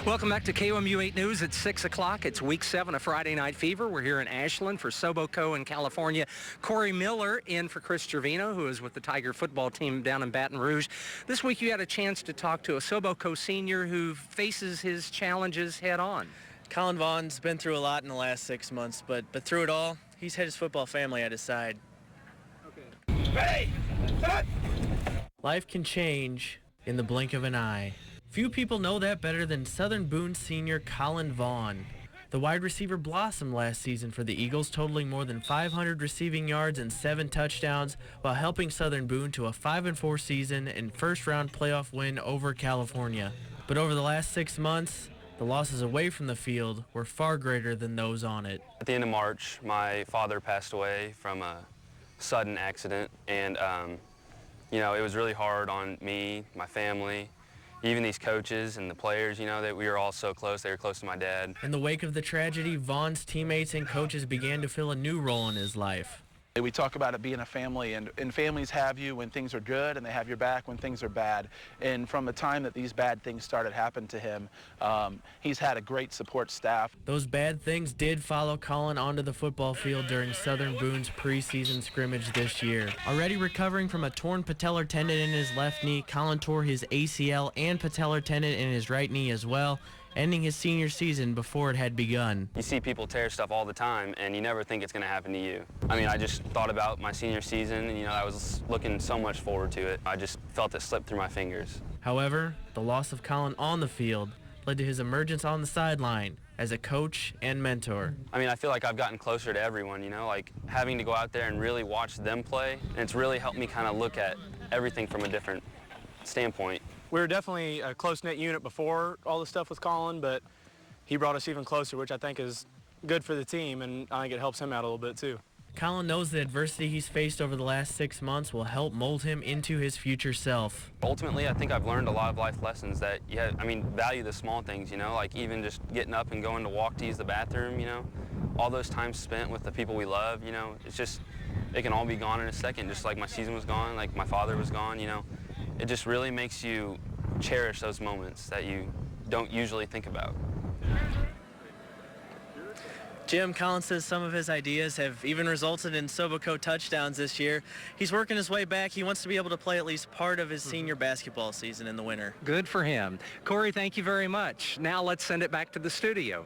Welcome back to KOMU 8 News at 6 o'clock. It's week 7 of Friday Night Fever. We're here in Ashland for Soboco in California. Corey Miller in for Chris Gervino, who is with the Tiger football team down in Baton Rouge. This week you had a chance to talk to a Soboco senior who faces his challenges head on. Colin Vaughn's been through a lot in the last 6 months, but through it all, he's had his football family at his side. Okay. Ready, set. Life can change in the blink of an eye. Few people know that better than Southern Boone senior Colin Vaughn. The wide receiver blossomed last season for the Eagles, totaling more than 500 receiving yards and 7 touchdowns, while helping Southern Boone to a 5-4 season and first-round playoff win over California. But over the last 6 months, the losses away from the field were far greater than those on it. At the end of March, my father passed away from a sudden accident, and it was really hard on me, my family, even these coaches and the players, that we were all so close. They were close to my dad. In the wake of the tragedy, Vaughn's teammates and coaches began to fill a new role in his life. We talk about it being a family, and families have you when things are good, and they have your back when things are bad. And from the time that these bad things started happening to him, he's had a great support staff. Those bad things did follow Colin onto the football field during Southern Boone's preseason scrimmage this year. Already recovering from a torn patellar tendon in his left knee, Colin tore his ACL and patellar tendon in his right knee as well, ending his senior season before it had begun. You see people tear stuff all the time, and you never think it's going to happen to you. I just thought about my senior season, and I was looking so much forward to it. I just felt it slip through my fingers. However, the loss of Colin on the field led to his emergence on the sideline as a coach and mentor. I feel like I've gotten closer to everyone, like having to go out there and really watch them play, and it's really helped me kind of look at everything from a different standpoint. We were definitely a close-knit unit before all the stuff with Colin, but he brought us even closer, which I think is good for the team, and I think it helps him out a little bit too. Colin knows the adversity he's faced over the last 6 months will help mold him into his future self. Ultimately, I think I've learned a lot of life lessons that, value the small things, like even just getting up and going to walk to use the bathroom, all those times spent with the people we love, it's just, it can all be gone in a second, just like my season was gone, like my father was gone, It just really makes you cherish those moments that you don't usually think about. Jim, Colin says some of his ideas have even resulted in Soboco touchdowns this year. He's working his way back. He wants to be able to play at least part of his senior basketball season in the winter. Good for him. Corey, thank you very much. Now let's send it back to the studio.